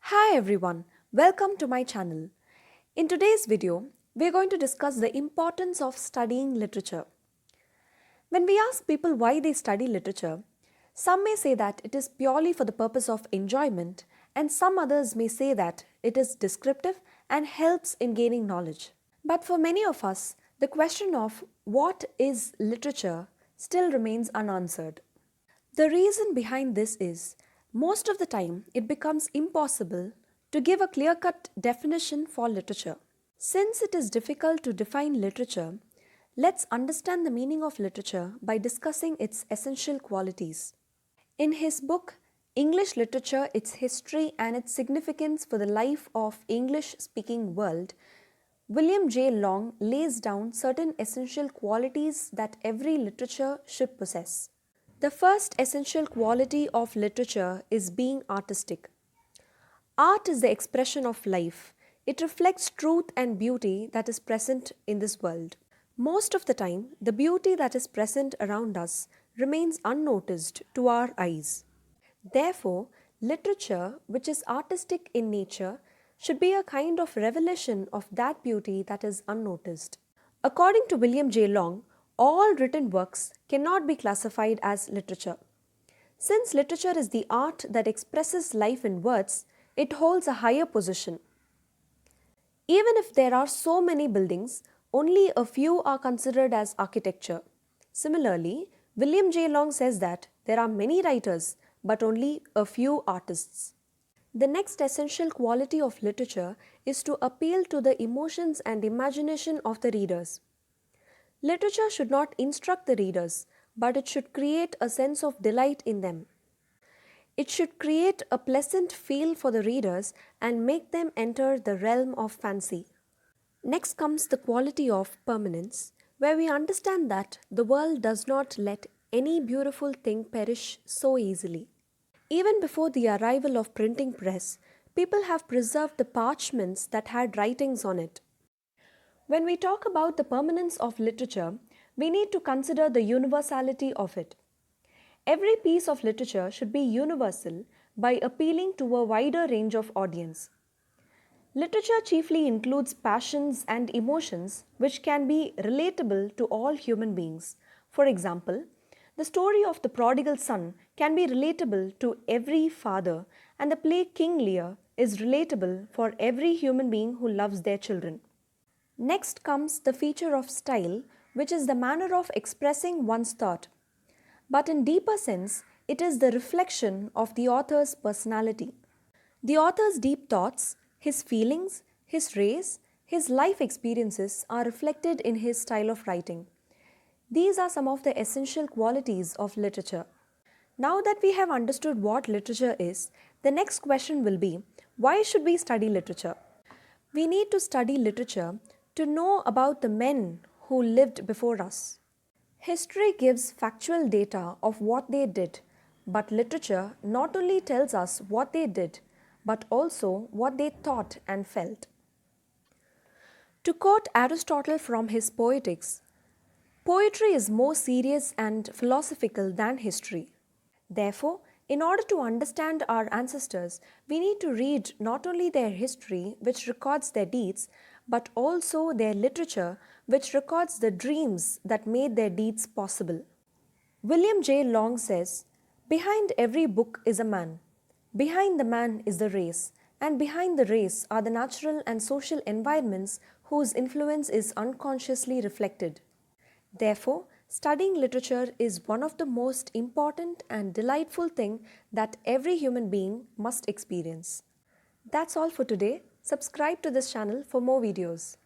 Hi everyone, welcome to my channel. In today's video, we are going to discuss the importance of studying literature. When we ask people why they study literature, some may say that it is purely for the purpose of enjoyment, and some others may say that it is descriptive and helps in gaining knowledge. But for many of us, the question of what is literature still remains unanswered. The reason behind this is most of the time it becomes impossible to give a clear cut definition for literature. Since it is difficult to define literature, let's understand the meaning of literature by discussing its essential qualities. In his book, English Literature, Its History and Its Significance for the Life of English Speaking World, William J. Long lays down certain essential qualities that every literature should possess. The first essential quality of literature is being artistic. Art is the expression of life. It reflects truth and beauty that is present in this world. Most of the time, the beauty that is present around us remains unnoticed to our eyes. Therefore, literature, which is artistic in nature, should be a kind of revelation of that beauty that is unnoticed. According to William J. Long, all written works cannot be classified as literature. Since literature is the art that expresses life in words, it holds a higher position. Even if there are so many buildings, only a few are considered as architecture. Similarly, William J. Long says that there are many writers, but only a few artists. The next essential quality of literature is to appeal to the emotions and imagination of the readers. Literature should not instruct the readers, but it should create a sense of delight in them. It should create a pleasant feel for the readers and make them enter the realm of fancy. Next comes the quality of permanence, where we understand that the world does not let any beautiful thing perish so easily. Even before the arrival of printing press, people have preserved the parchments that had writings on it. When we talk about the permanence of literature, we need to consider the universality of it. Every piece of literature should be universal by appealing to a wider range of audience. Literature chiefly includes passions and emotions which can be relatable to all human beings. For example, the story of the prodigal son can be relatable to every father, and the play King Lear is relatable for every human being who loves their children. Next comes the feature of style, which is the manner of expressing one's thought. But in deeper sense, it is the reflection of the author's personality. The author's deep thoughts, his feelings, his race, his life experiences are reflected in his style of writing. These are some of the essential qualities of literature. Now that we have understood what literature is, the next question will be, why should we study literature? We need to study literature to know about the men who lived before us. History gives factual data of what they did, but literature not only tells us what they did, but also what they thought and felt. To quote Aristotle from his Poetics, poetry is more serious and philosophical than history. Therefore, in order to understand our ancestors, we need to read not only their history, which records their deeds, but also their literature, which records the dreams that made their deeds possible. William J. Long says, "Behind every book is a man. Behind the man is the race, and behind the race are the natural and social environments whose influence is unconsciously reflected." Therefore, studying literature is one of the most important and delightful thing that every human being must experience. That's all for today. Subscribe to this channel for more videos.